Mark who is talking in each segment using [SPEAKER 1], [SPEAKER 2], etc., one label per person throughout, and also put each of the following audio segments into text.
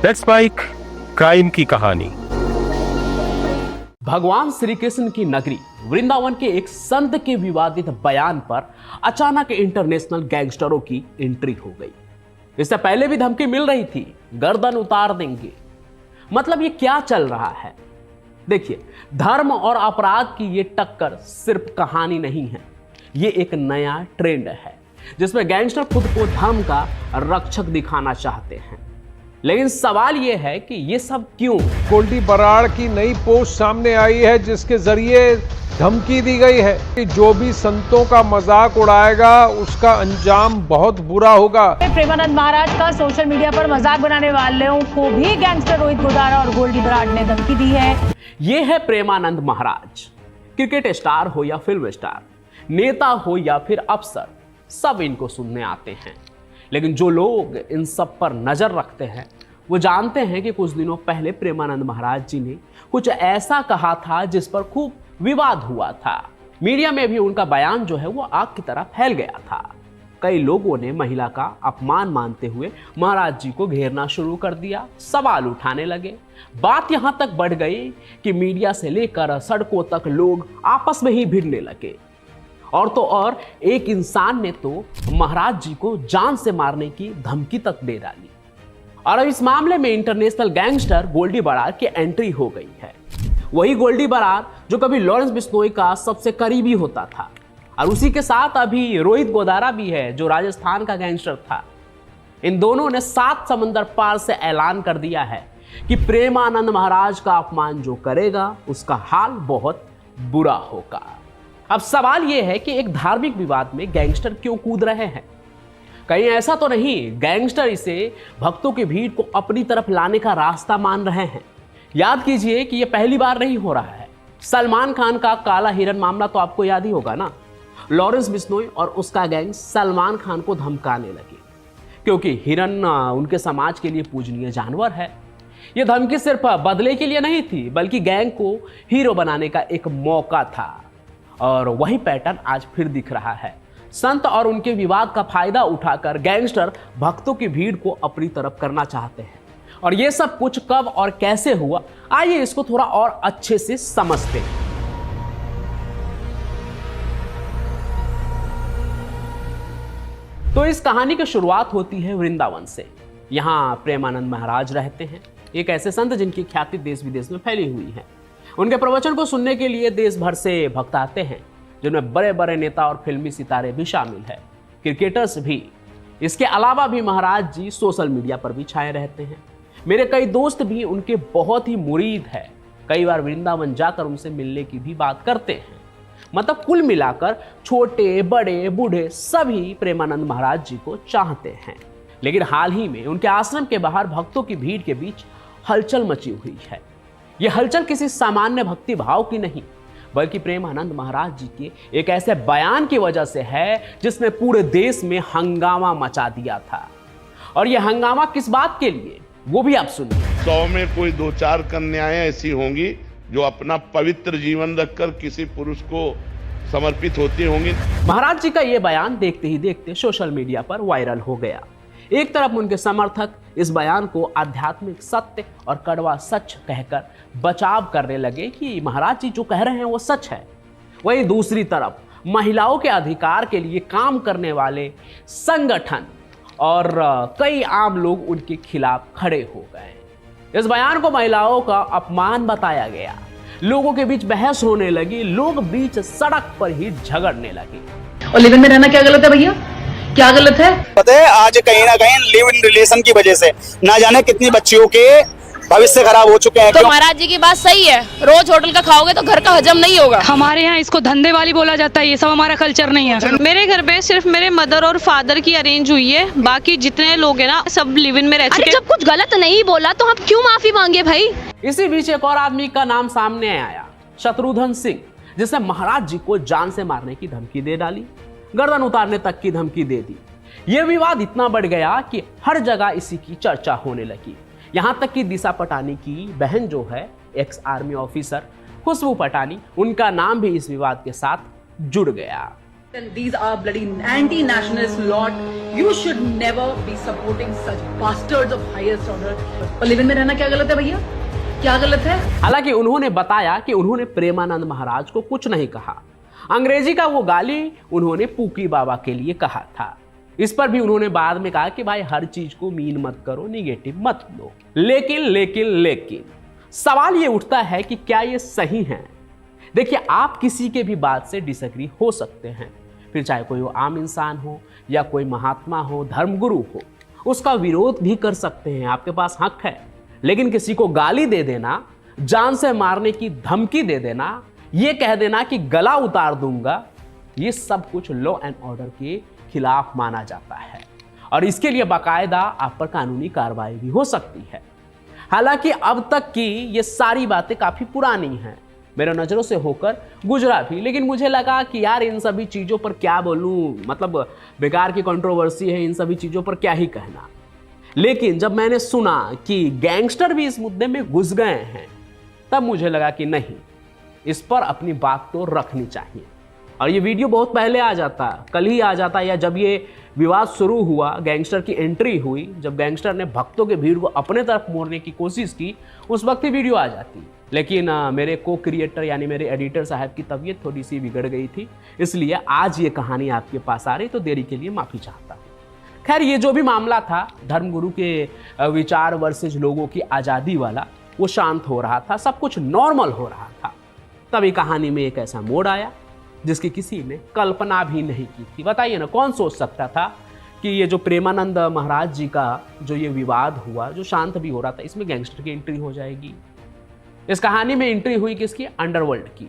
[SPEAKER 1] Let's bike crime की कहानी।
[SPEAKER 2] भगवान श्री कृष्ण की नगरी वृंदावन के एक संत के विवादित बयान पर अचानक इंटरनेशनल गैंगस्टरों की एंट्री हो गई। इससे पहले भी धमकी मिल रही थी, गर्दन उतार देंगे। मतलब ये क्या चल रहा है? देखिए, धर्म और अपराध की ये टक्कर सिर्फ कहानी नहीं है, ये एक नया ट्रेंड है जिसमें गैंगस्टर खुद को धर्म का रक्षक दिखाना चाहते हैं। लेकिन सवाल यह है कि ये सब क्यों?
[SPEAKER 3] गोल्डी बराड़ की नई पोस्ट सामने आई है जिसके जरिए धमकी दी गई है कि जो भी संतों का मजाक उड़ाएगा उसका अंजाम बहुत बुरा होगा।
[SPEAKER 4] प्रेमानंद महाराज का सोशल मीडिया पर मजाक बनाने वालों को भी गैंगस्टर रोहित गोदारा और गोल्डी बराड़ ने धमकी दी है।
[SPEAKER 2] ये है प्रेमानंद महाराज। क्रिकेट स्टार हो या फिल्म स्टार, नेता हो या फिर अफसर, सब इनको सुनने आते हैं। लेकिन जो लोग इन सब पर नजर रखते हैं वो जानते हैं कि कुछ दिनों पहले प्रेमानंद महाराज जी ने कुछ ऐसा कहा था जिस पर खूब विवाद हुआ था। मीडिया में भी उनका बयान जो है वो आग की तरह फैल गया था। कई लोगों ने महिला का अपमान मानते हुए महाराज जी को घेरना शुरू कर दिया, सवाल उठाने लगे। बात यहां तक बढ़ गई कि मीडिया से लेकर सड़कों तक लोग आपस में ही भिड़ने लगे। और तो और एक इंसान ने तो महाराज जी को जान से मारने की धमकी तक दे डाली। और अब इस मामले में इंटरनेशनल गैंगस्टर गोल्डी बराड़ की एंट्री हो गई है। वही गोल्डी बराड़ जो कभी लॉरेंस बिश्नोई का सबसे करीबी होता था, और उसी के साथ अभी रोहित गोदारा भी है जो राजस्थान का गैंगस्टर था। इन दोनों ने 7 समंदर पार से ऐलान कर दिया है कि प्रेमानंद महाराज का अपमान जो करेगा उसका हाल बहुत बुरा होगा। अब सवाल यह है कि एक धार्मिक विवाद में गैंगस्टर क्यों कूद रहे हैं? कहीं ऐसा तो नहीं गैंगस्टर इसे भक्तों की भीड़ को अपनी तरफ लाने का रास्ता मान रहे हैं? याद कीजिए कि यह पहली बार नहीं हो रहा है। सलमान खान का काला हिरन मामला तो आपको याद ही होगा ना। लॉरेंस बिश्नोई और उसका गैंग सलमान खान को धमकाने लगे क्योंकि हिरन उनके समाज के लिए पूजनीय जानवर है। यह धमकी सिर्फ बदले के लिए नहीं थी बल्कि गैंग को हीरो बनाने का एक मौका था। और वही पैटर्न आज फिर दिख रहा है। संत और उनके विवाद का फायदा उठाकर गैंगस्टर भक्तों की भीड़ को अपनी तरफ करना चाहते हैं। और यह सब कुछ कब और कैसे हुआ, आइए इसको थोड़ा और अच्छे से समझते हैं। तो इस कहानी की शुरुआत होती है वृंदावन से। यहां प्रेमानंद महाराज रहते हैं, एक ऐसे संत जिनकी ख्याति देश विदेश में फैली हुई है। उनके प्रवचन को सुनने के लिए देश भर से भक्त आते हैं, जिनमें बड़े बड़े नेता और फिल्मी सितारे भी शामिल हैं, क्रिकेटर्स भी। इसके अलावा भी महाराज जी सोशल मीडिया पर भी छाए रहते हैं। मेरे कई दोस्त भी उनके बहुत ही मुरीद हैं। कई बार वृंदावन जाकर उनसे मिलने की भी बात करते हैं। मतलब कुल मिलाकर छोटे बड़े बूढ़े सभी प्रेमानंद महाराज जी को चाहते हैं। लेकिन हाल ही में उनके आश्रम के बाहर भक्तों की भीड़ के बीच हलचल मची हुई है। यह हलचल किसी सामान्य भक्ति भाव की नहीं बल्कि प्रेमानंद महाराज जी के एक ऐसे बयान की वजह से है जिसने पूरे देश में हंगामा मचा दिया था। और यह हंगामा किस बात के लिए, वो भी आप सुनिए।
[SPEAKER 5] 100 में कोई 2-4 कन्याएं ऐसी होंगी जो अपना पवित्र जीवन रखकर किसी पुरुष को समर्पित होती होंगी।
[SPEAKER 2] महाराज जी का यह बयान देखते ही देखते सोशल मीडिया पर वायरल हो गया। एक तरफ उनके समर्थक इस बयान को आध्यात्मिक सत्य और कड़वा सच कहकर बचाव करने लगे कि महाराज जी जो कह रहे हैं वो सच है। वहीं दूसरी तरफ महिलाओं के अधिकार के लिए काम करने वाले संगठन और कई आम लोग उनके खिलाफ खड़े हो गए। इस बयान को महिलाओं का अपमान बताया गया। लोगों के बीच बहस होने लगी, लोग बीच सड़क पर ही झगड़ने लगे।
[SPEAKER 4] और लिव इन में रहना क्या गलत है भैया? क्या गलत है?
[SPEAKER 6] पता है आज कहीं ना कहीं लिव इन रिलेशन की वजह से ना जाने कितनी बच्चियों के भविष्य खराब हो चुके हैं।
[SPEAKER 7] तो महाराज जी की बात सही है, रोज होटल का खाओगे तो घर का हजम नहीं होगा।
[SPEAKER 8] हमारे यहाँ इसको धंधे वाली बोला जाता है, ये सब हमारा कल्चर नहीं है। मेरे घर पे सिर्फ मेरे मदर और फादर की अरेंज हुई है, बाकी जितने लोग हैं ना सब लिव इन में रह चुके।
[SPEAKER 7] जब कुछ गलत नहीं बोला तो हम क्यों माफी मांगे भाई?
[SPEAKER 2] इसी बीच एक और आदमी का नाम सामने आया, शत्रुघ्न सिंह, जिसने महाराज जी को जान से मारने की धमकी दे डाली, गर्दन उतारने तक की धमकी दे दी। यह विवाद इतना बढ़ गया कि हर जगह इसी की चर्चा होने लगी। यहां तक कि दिशा पटानी की बहन जो है एक्स आर्मी ऑफिसर खुशबू पटानी, उनका नाम भी इस विवाद के साथ जुड़ गया।
[SPEAKER 9] And these are bloody anti-nationalist lot. You should never be supporting such bastards of highest order. और लिव इन में रहना क्या गलत है भैया? क्या गलत है?
[SPEAKER 2] हालांकि उन्होंने बताया कि उन्होंने प्रेमानंद महाराज को कुछ नहीं कहा। अंग्रेजी का वो गाली उन्होंने पूकी बाबा के लिए कहा था। इस पर भी उन्होंने बाद में कहा कि भाई हर चीज को मीन मत करो, निगेटिव मत लो। लेकिन सवाल ये उठता है कि क्या ये सही है? देखिए, आप किसी के भी बात से डिसएग्री हो सकते हैं, फिर चाहे कोई आम इंसान हो या कोई महात्मा हो, धर्मगुरु हो, उसका विरोध भी कर सकते हैं, आपके पास हक है। लेकिन किसी को गाली दे देना, जान से मारने की धमकी दे देना, ये कह देना कि गला उतार दूंगा, ये सब कुछ लॉ एंड ऑर्डर के खिलाफ माना जाता है और इसके लिए बाकायदा आप पर कानूनी कार्रवाई भी हो सकती है। हालांकि अब तक की ये सारी बातें काफी पुरानी हैं, मेरे नज़रों से होकर गुजरा भी, लेकिन मुझे लगा कि यार इन सभी चीज़ों पर क्या बोलूँ, मतलब बेकार की कंट्रोवर्सी है, इन सभी चीज़ों पर क्या ही कहना। लेकिन जब मैंने सुना कि गैंगस्टर भी इस मुद्दे में घुस गए हैं, तब मुझे लगा कि नहीं, इस पर अपनी बात तो रखनी चाहिए। और ये वीडियो बहुत पहले आ जाता, कल ही आ जाता, या जब ये विवाद शुरू हुआ, गैंगस्टर की एंट्री हुई, जब गैंगस्टर ने भक्तों के भीड़ को अपने तरफ मोड़ने की कोशिश की, उस वक्त ही वीडियो आ जाती। लेकिन मेरे को क्रिएटर यानी मेरे एडिटर साहब की तबीयत थोड़ी सी बिगड़ गई थी, इसलिए आज ये कहानी आपके पास आ रही, तो देरी के लिए माफ़ी चाहता हूँ। खैर, ये जो भी मामला था धर्मगुरु के विचार वर्सेज लोगों की आज़ादी वाला, वो शांत हो रहा था, सब कुछ नॉर्मल हो रहा था। तभी कहानी में एक ऐसा मोड़ आया जिसकी किसी ने कल्पना भी नहीं की थी। बताइए ना, कौन सोच सकता था कि ये जो प्रेमानंद महाराज जी का जो ये विवाद हुआ, जो शांत भी हो रहा था, इसमें गैंगस्टर की एंट्री हो जाएगी। इस कहानी में एंट्री हुई किसकी? अंडरवर्ल्ड की।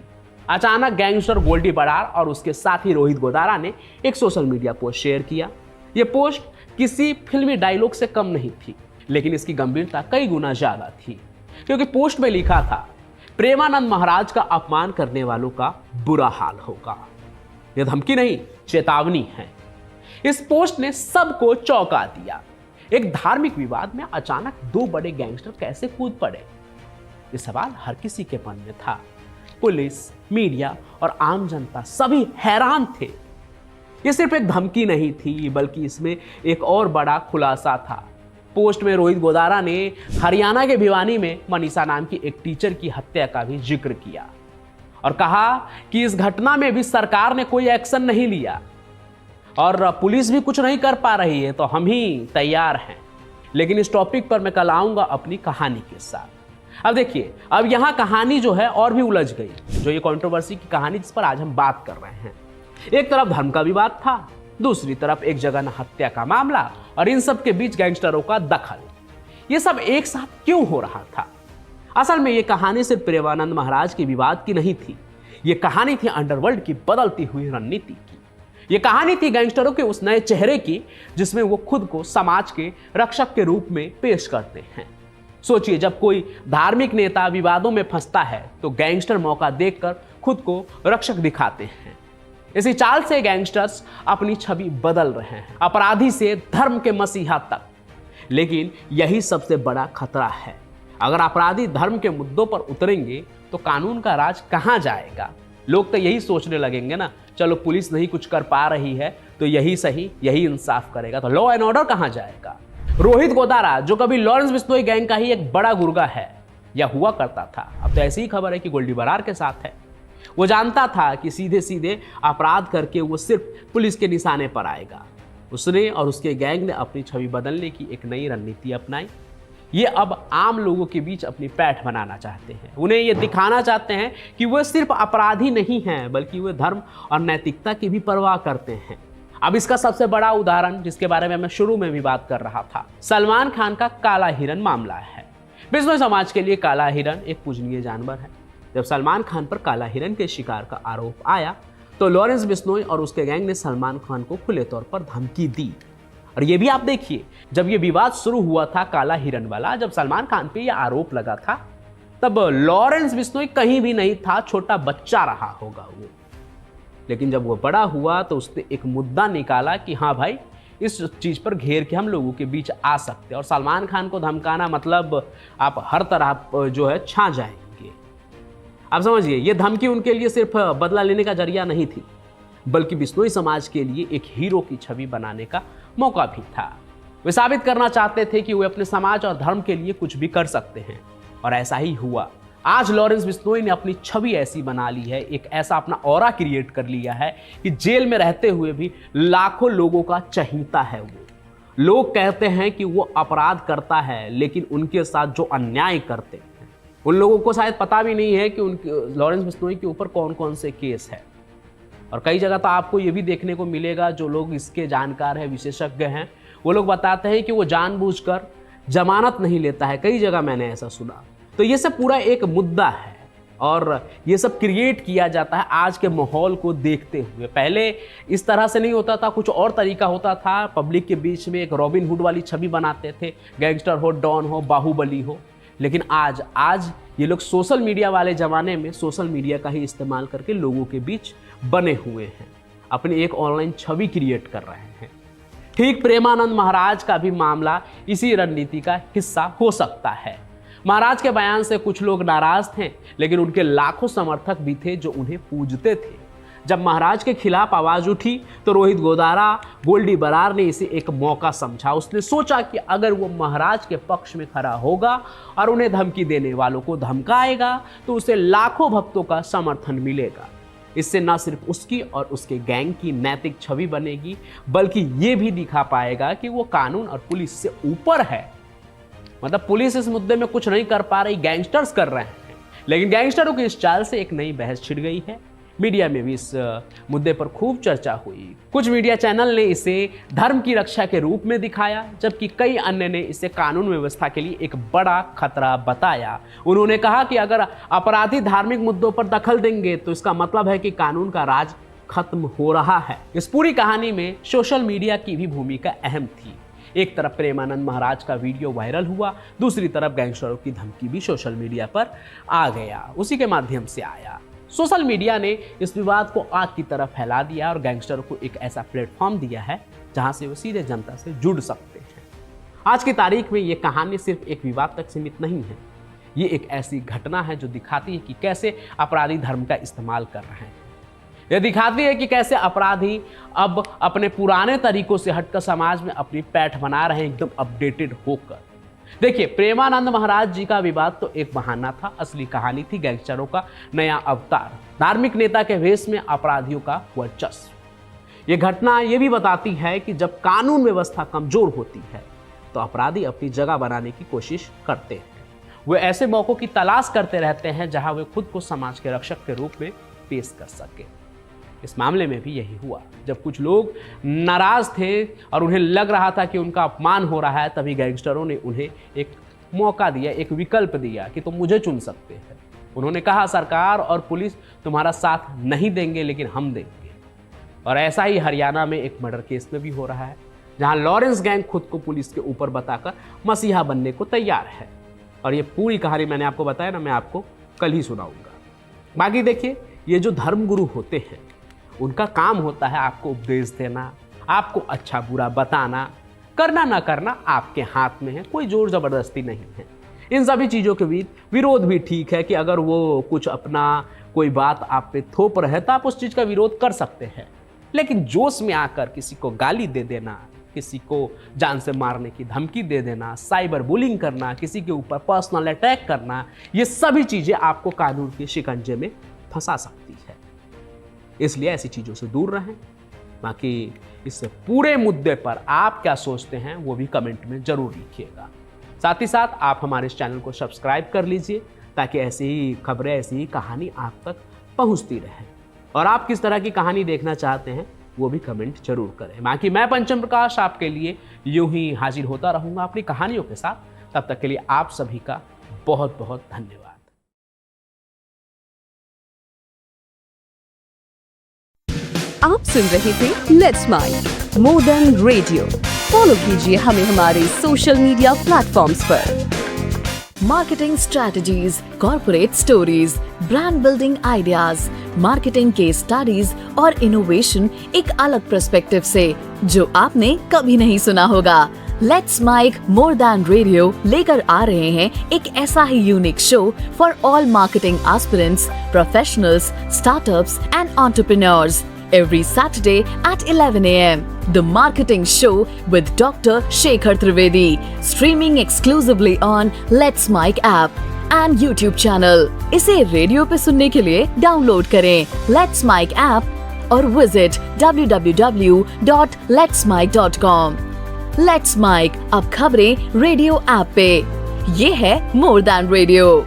[SPEAKER 2] अचानक गैंगस्टर गोल्डी बरार और उसके साथी रोहित गोदारा ने एक सोशल मीडिया पोस्ट शेयर किया। ये पोस्ट किसी फिल्मी डायलॉग से कम नहीं थी, लेकिन इसकी गंभीरता कई गुना ज्यादा थी, क्योंकि पोस्ट में लिखा था, प्रेमानंद महाराज का अपमान करने वालों का बुरा हाल होगा। यह धमकी नहीं, चेतावनी है। इस पोस्ट ने सबको चौंका दिया। एक धार्मिक विवाद में अचानक दो बड़े गैंगस्टर कैसे कूद पड़े? ये सवाल हर किसी के मन में था। पुलिस, मीडिया और आम जनता सभी हैरान थे। ये सिर्फ एक धमकी नहीं थी, बल्कि इसमें एक और बड़ा खुलासा था। पोस्ट में रोहित गोदारा ने हरियाणा के भिवानी में मनीषा नाम की एक टीचर की हत्या का भी जिक्र किया और कहा कि इस घटना में भी सरकार ने कोई एक्शन नहीं लिया और पुलिस भी कुछ नहीं कर पा रही है, तो हम ही तैयार हैं। लेकिन इस टॉपिक पर मैं कल आऊंगा अपनी कहानी के साथ। अब देखिए, अब यहाँ कहानी जो है और भी उलझ गई, जो ये कंट्रोवर्सी की कहानी जिस पर आज हम बात कर रहे हैं। एक तरफ धर्म का विवाद था, दूसरी तरफ एक जगह हत्या का मामला, और इन सब के बीच गैंगस्टरों का दखल। ये सब एक साथ क्यों हो रहा था? असल में ये कहानी सिर्फ प्रेमानंद महाराज के विवाद की नहीं थी, ये कहानी थी अंडरवर्ल्ड की बदलती हुई रणनीति की। ये कहानी थी गैंगस्टरों के उस नए चेहरे की, जिसमें वो खुद को समाज के रक्षक के रूप में पेश करते हैं। सोचिए, जब कोई धार्मिक नेता विवादों में फंसता है, तो गैंगस्टर मौका देखकर खुद को रक्षक दिखाते हैं। इसी चाल से गैंगस्टर्स अपनी छवि बदल रहे हैं, अपराधी से धर्म के मसीहा तक। लेकिन यही सबसे बड़ा खतरा है। अगर अपराधी धर्म के मुद्दों पर उतरेंगे तो कानून का राज कहां जाएगा? लोग तो यही सोचने लगेंगे ना, चलो पुलिस नहीं कुछ कर पा रही है तो यही सही, यही इंसाफ करेगा, तो लॉ एंड ऑर्डर कहां जाएगा? रोहित गोदारा, जो कभी लॉरेंस बिश्नोई गैंग का ही एक बड़ा गुर्गा है या हुआ करता था, अब तो ऐसी ही खबर है कि गोल्डी बरार के साथ है। वो जानता था कि सीधे सीधे अपराध करके वो सिर्फ पुलिस के निशाने पर आएगा। उसने और उसके गैंग ने अपनी छवि बदलने की एक नई रणनीति अपनाई। ये अब आम लोगों के बीच अपनी पैठ बनाना चाहते हैं। उन्हें ये दिखाना चाहते हैं कि वो सिर्फ अपराधी नहीं हैं, बल्कि वे धर्म और नैतिकता की भी परवाह करते हैं। अब इसका सबसे बड़ा उदाहरण, जिसके बारे में मैं शुरू में भी बात कर रहा था, सलमान खान का काला हिरन मामला है। बिश्नोई समाज के लिए काला हिरन एक पूजनीय जानवर है। जब सलमान खान पर काला हिरन के शिकार का आरोप आया, तो लॉरेंस बिश्नोई और उसके गैंग ने सलमान खान को खुले तौर पर धमकी दी। और ये भी आप देखिए, जब ये विवाद शुरू हुआ था काला हिरन वाला, जब सलमान खान पे ये आरोप लगा था, तब लॉरेंस बिश्नोई कहीं भी नहीं था, छोटा बच्चा रहा होगा वो। लेकिन जब वो बड़ा हुआ तो उसने एक मुद्दा निकाला कि हाँ भाई, इस चीज पर घेर के हम लोगों के बीच आ सकते हैं। और सलमान खान को धमकाना मतलब आप हर तरह जो है छा जाएंगे। आप समझिए, ये धमकी उनके लिए सिर्फ बदला लेने का जरिया नहीं थी, बल्कि बिश्नोई समाज के लिए एक हीरो की छवि बनाने का मौका भी था। वे साबित करना चाहते थे कि वे अपने समाज और धर्म के लिए कुछ भी कर सकते हैं, और ऐसा ही हुआ। आज लॉरेंस बिश्नोई ने अपनी छवि ऐसी बना ली है, एक ऐसा अपना ऑरा क्रिएट कर लिया है कि जेल में रहते हुए भी लाखों लोगों का चहीता है वो। लोग कहते हैं कि वो अपराध करता है, लेकिन उनके साथ जो अन्याय करते हैं उन लोगों को शायद पता भी नहीं है कि उनके लॉरेंस बिश्नोई के ऊपर कौन कौन से केस है। और कई जगह तो आपको ये भी देखने को मिलेगा, जो लोग इसके जानकार हैं, विशेषज्ञ हैं, वो लोग बताते हैं कि वो जानबूझकर जमानत नहीं लेता है। कई जगह मैंने ऐसा सुना। तो ये सब पूरा एक मुद्दा है और ये सब क्रिएट किया जाता है आज के माहौल को देखते हुए। पहले इस तरह से नहीं होता था, कुछ और तरीका होता था। पब्लिक के बीच में एक रॉबिन हुड वाली छवि बनाते थे, गैंगस्टर हो, डॉन हो, बाहुबली हो। लेकिन आज ये लोग सोशल मीडिया वाले ज़माने में सोशल मीडिया का ही इस्तेमाल करके लोगों के बीच बने हुए हैं, अपनी एक ऑनलाइन छवि क्रिएट कर रहे हैं। ठीक प्रेमानंद महाराज का भी मामला इसी रणनीति का हिस्सा हो सकता है। महाराज के बयान से कुछ लोग नाराज थे, लेकिन उनके लाखों समर्थक भी थे जो उन्हें पूजते थे। जब महाराज के खिलाफ आवाज उठी तो रोहित गोदारा, गोल्डी बरार ने इसे एक मौका समझा। उसने सोचा कि अगर वो महाराज के पक्ष में खड़ा होगा और उन्हें धमकी देने वालों को धमकाएगा तो उसे लाखों भक्तों का समर्थन मिलेगा। इससे न सिर्फ उसकी और उसके गैंग की नैतिक छवि बनेगी, बल्कि ये भी दिखा पाएगा कि वो कानून और पुलिस से ऊपर है। मतलब पुलिस इस मुद्दे में कुछ नहीं कर पा रही, गैंगस्टर्स कर रहे हैं। लेकिन गैंगस्टरों की इस चाल से एक नई बहस छिड़ गई है। मीडिया में भी इस मुद्दे पर खूब चर्चा हुई। कुछ मीडिया चैनल ने इसे धर्म की रक्षा के रूप में दिखाया, जबकि कई अन्य ने इसे कानून व्यवस्था के लिए एक बड़ा खतरा बताया। उन्होंने कहा कि अगर अपराधी धार्मिक मुद्दों पर दखल देंगे तो इसका मतलब है कि कानून का राज खत्म हो रहा है। इस पूरी कहानी में सोशल मीडिया की भी भूमिका अहम थी। एक तरफ प्रेमानंद महाराज का वीडियो वायरल हुआ, दूसरी तरफ गैंगस्टरों की धमकी भी सोशल मीडिया पर आ गया, उसी के माध्यम से आया। सोशल मीडिया ने इस विवाद को आग की तरह फैला दिया और गैंगस्टरों को एक ऐसा प्लेटफॉर्म दिया है जहां से वो सीधे जनता से जुड़ सकते हैं। आज की तारीख में ये कहानी सिर्फ एक विवाद तक सीमित नहीं है, ये एक ऐसी घटना है जो दिखाती है कि कैसे अपराधी धर्म का इस्तेमाल कर रहे हैं। यह दिखाती है कि कैसे अपराधी अब अपने पुराने तरीकों से हटकर समाज में अपनी पैठ बना रहे हैं, एकदम अपडेटेड होकर। देखिए, प्रेमानंद महाराज जी का विवाद तो एक बहाना था, असली कहानी थी गैंगस्टरों का नया अवतार, धार्मिक नेता के वेश में अपराधियों का वर्चस्व। यह घटना यह भी बताती है कि जब कानून व्यवस्था कमजोर होती है तो अपराधी अपनी जगह बनाने की कोशिश करते हैं। वे ऐसे मौकों की तलाश करते रहते हैं जहां वे खुद को समाज के रक्षक के रूप में पेश कर सके। इस मामले में भी यही हुआ। जब कुछ लोग नाराज थे और उन्हें लग रहा था कि उनका अपमान हो रहा है, तभी गैंगस्टरों ने उन्हें एक मौका दिया, एक विकल्प दिया कि तुम मुझे चुन सकते हैं। उन्होंने कहा सरकार और पुलिस तुम्हारा साथ नहीं देंगे, लेकिन हम देंगे। और ऐसा ही हरियाणा में एक मर्डर केस में भी हो रहा है, जहां लॉरेंस गैंग खुद को पुलिस के ऊपर बताकर मसीहा बनने को तैयार है। और ये पूरी कहानी मैंने आपको बताया ना, मैं आपको कल ही सुनाऊंगा। बाकी देखिए, ये जो धर्मगुरु होते हैं उनका काम होता है आपको उपदेश देना, आपको अच्छा बुरा बताना, करना ना करना आपके हाथ में है, कोई जोर जबरदस्ती नहीं है। इन सभी चीज़ों के बीच विरोध भी ठीक है कि अगर वो कुछ अपना कोई बात आप पे थोप रहे तो आप उस चीज़ का विरोध कर सकते हैं। लेकिन जोश में आकर किसी को गाली दे देना, किसी को जान से मारने की धमकी दे देना, साइबर बुलिंग करना, किसी के ऊपर पर्सनल अटैक करना, ये सभी चीज़ें आपको कानून के शिकंजे में फंसा सकती है। इसलिए ऐसी चीज़ों से दूर रहें। बाकी इस पूरे मुद्दे पर आप क्या सोचते हैं वो भी कमेंट में ज़रूर लिखिएगा। साथ ही साथ आप हमारे इस चैनल को सब्सक्राइब कर लीजिए ताकि ऐसी ही खबरें, ऐसी ही कहानी आप तक पहुंचती रहे। और आप किस तरह की कहानी देखना चाहते हैं वो भी कमेंट जरूर करें। बाकी मैं पंचम प्रकाश आपके लिए यूं ही हाजिर होता रहूँगा अपनी कहानियों के साथ। तब तक के लिए आप सभी का बहुत बहुत धन्यवाद।
[SPEAKER 10] आप सुन रहे थे let's mic more than radio. Follow कीजिए हमें हमारे सोशल मीडिया प्लेटफॉर्म्स पर। Marketing strategies, corporate stories, brand building ideas, marketing case studies और इनोवेशन एक अलग पर्सपेक्टिव से जो आपने कभी नहीं सुना होगा। Let's mic more than radio लेकर आ रहे हैं एक ऐसा ही unique show for all marketing aspirants, professionals, startups and entrepreneurs. every Saturday at 11 a.m. The Marketing Show with Dr. Shekhar Trivedi, streaming exclusively on Let's Mic app and YouTube channel. इसे radio पे सुनने के लिए download करें Let's Mic app और visit www.letsmic.com। Let's Mic अब खबरें radio app पे। ये है मोर दैन रेडियो।